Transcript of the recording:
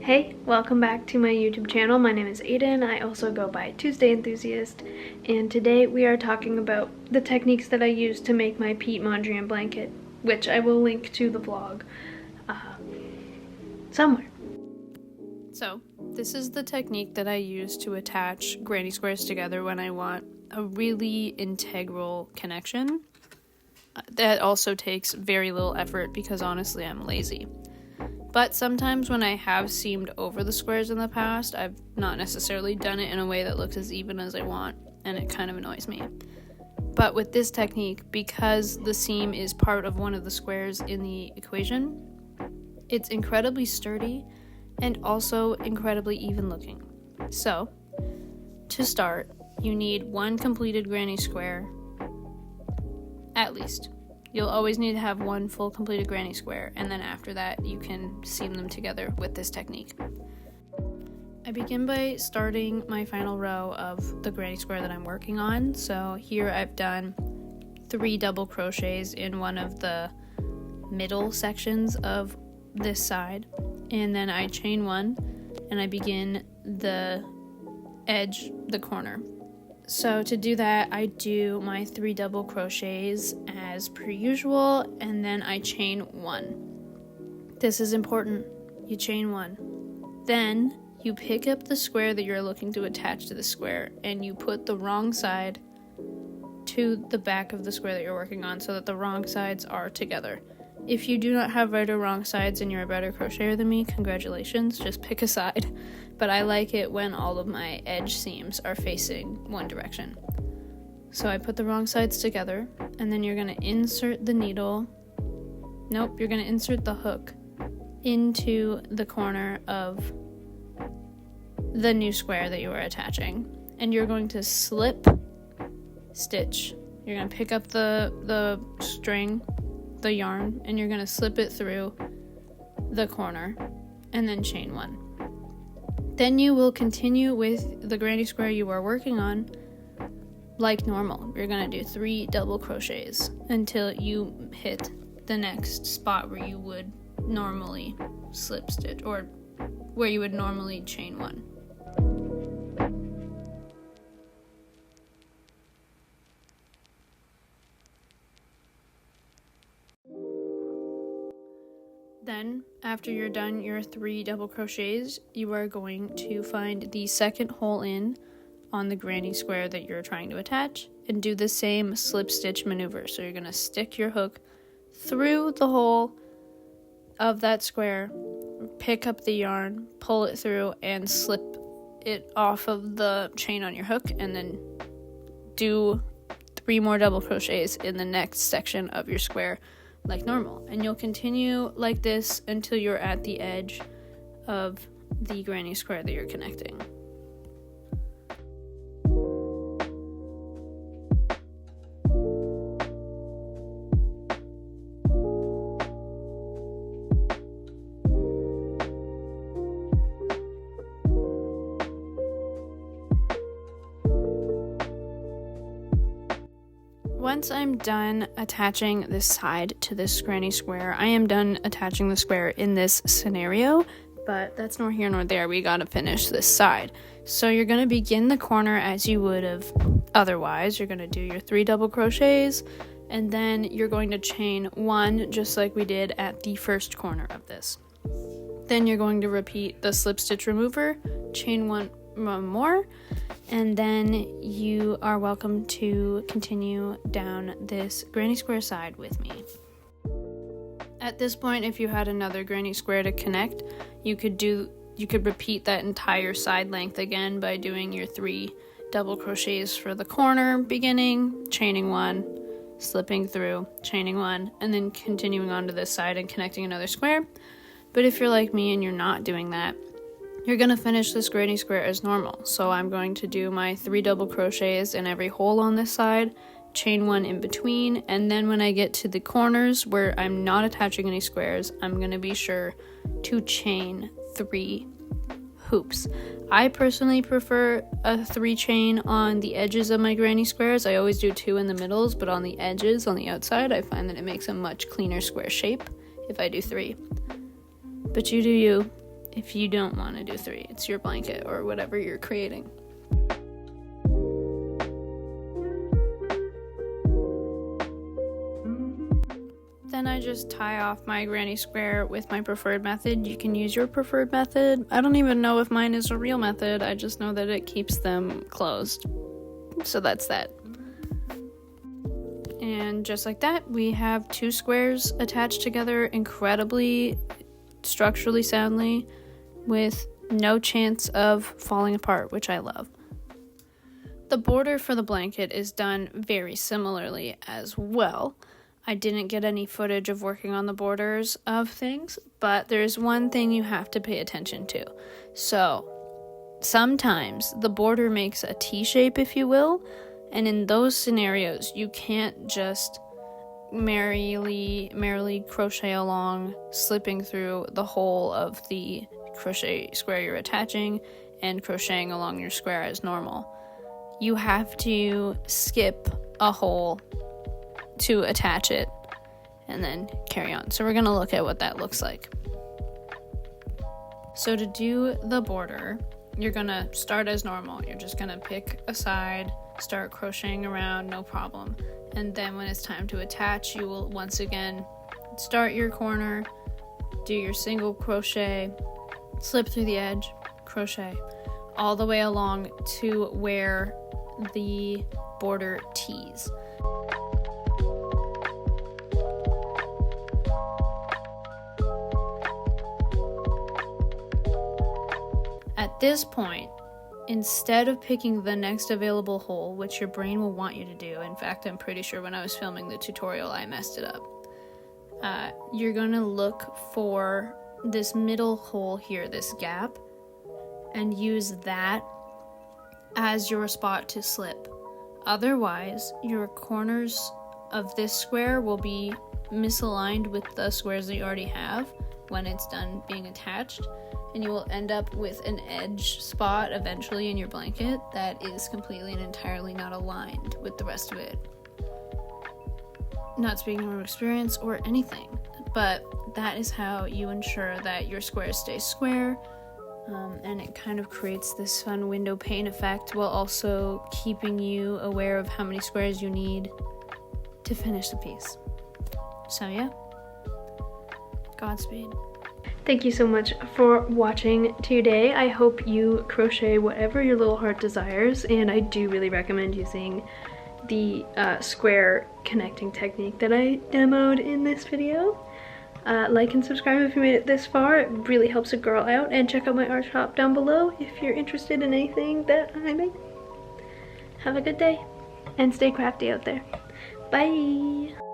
Hey, welcome back to my YouTube channel. My name is Aiden. I also go by Tuesday Enthusiast, and today we are talking about the techniques that I use to make my piet mondrian blanket, which I will link to the vlog somewhere. So, this is the technique that I use to attach granny squares together when I want a really integral connection. That also takes very little effort because honestly I'm lazy. But sometimes when I have seamed over the squares in the past, I've not necessarily done it in a way that looks as even as I want, and it kind of annoys me. But with this technique, because the seam is part of one of the squares in the equation, it's incredibly sturdy and also incredibly even looking. So, to start, you need one completed granny square, at least. You'll always need to have one full completed granny square, and then after that you can seam them together with this technique. I begin by starting my final row of the granny square that I'm working on. So here I've done 3 double crochets in one of the middle sections of this side, and then I chain 1 and I begin the edge, the corner. So to do that, I do my 3 double crochets as per usual, and then I chain 1. This is important. You chain 1. Then you pick up the square that you're looking to attach to the square, and you put the wrong side to the back of the square that you're working on so that the wrong sides are together. If you do not have right or wrong sides and you're a better crocheter than me, congratulations, just pick a side. But I like it when all of my edge seams are facing one direction. So I put the wrong sides together, and then you're going to insert the needle, you're going to insert the hook into the corner of the new square that you are attaching. And you're going to slip stitch. You're going to pick up the string, the yarn, and you're going to slip it through the corner and then chain 1. Then you will continue with the granny square you are working on like normal. You're going to do 3 double crochets until you hit the next spot where you would normally slip stitch, or where you would normally chain 1. Then, after you're done your 3 double crochets, you are going to find the second hole in on the granny square that you're trying to attach and do the same slip stitch maneuver. So you're going to stick your hook through the hole of that square, pick up the yarn, pull it through, and slip it off of the chain on your hook, and then do 3 more double crochets in the next section of your square like normal. And you'll continue like this until you're at the edge of the granny square that you're connecting. Once I'm done attaching this side to this granny square, I am done attaching the square in this scenario, but that's nor here nor there. We gotta finish this side. So you're gonna begin the corner as you would have otherwise. You're gonna do your 3 double crochets, and then you're going to chain 1 just like we did at the first corner of this. Then you're going to repeat the slip stitch remover, chain 1 more, and then you are welcome to continue down this granny square side with me. At this point, if you had another granny square to connect, you could repeat that entire side length again by doing your 3 double crochets for the corner beginning, chaining 1, slipping through, chaining 1, and then continuing on to this side and connecting another square. But if you're like me and you're not doing that, you're going to finish this granny square as normal. So I'm going to do my 3 double crochets in every hole on this side, chain 1 in between, and then when I get to the corners where I'm not attaching any squares, I'm going to be sure to chain 3 hoops. I personally prefer a 3 chain on the edges of my granny squares. I always do 2 in the middles, but on the edges, on the outside, I find that it makes a much cleaner square shape if I do 3. But you do you. if you don't want to do 3. It's your blanket or whatever you're creating. Then I just tie off my granny square with my preferred method. You can use your preferred method. I don't even know if mine is a real method. I just know that it keeps them closed. So that's that. And just like that, we have 2 squares attached together incredibly structurally soundly with no chance of falling apart, which I love. The border for the blanket is done very similarly as well. I didn't get any footage of working on the borders of things, but there's one thing you have to pay attention to. So, sometimes the border makes a T shape, if you will, and in those scenarios, you can't just merrily crochet along, slipping through the whole of the crochet square you're attaching and crocheting along your square as normal. You have to skip a hole to attach it and then carry on. So we're going to look at what that looks like. So to do the border, you're going to start as normal. You're just going to pick a side, start crocheting around, no problem. And then when it's time to attach, you will once again start your corner, do your single crochet, slip through the edge, crochet, all the way along to where the border tees. At this point, instead of picking the next available hole, which your brain will want you to do, in fact, I'm pretty sure when I was filming the tutorial, I messed it up, you're going to look for this middle hole here, this gap, and use that as your spot to slip. Otherwise, your corners of this square will be misaligned with the squares that you already have when it's done being attached, and you will end up with an edge spot eventually in your blanket that is completely and entirely not aligned with the rest of it. Not speaking from experience or anything, but that is how you ensure that your square stays square, and it kind of creates this fun window pane effect while also keeping you aware of how many squares you need to finish the piece. So yeah, Godspeed. Thank you so much for watching today. I hope you crochet whatever your little heart desires, and I do really recommend using the square connecting technique that I demoed in this video. Like and subscribe if you made it this far. It really helps a girl out, and check out my art shop down below if you're interested in anything that I make. Have a good day and stay crafty out there. Bye!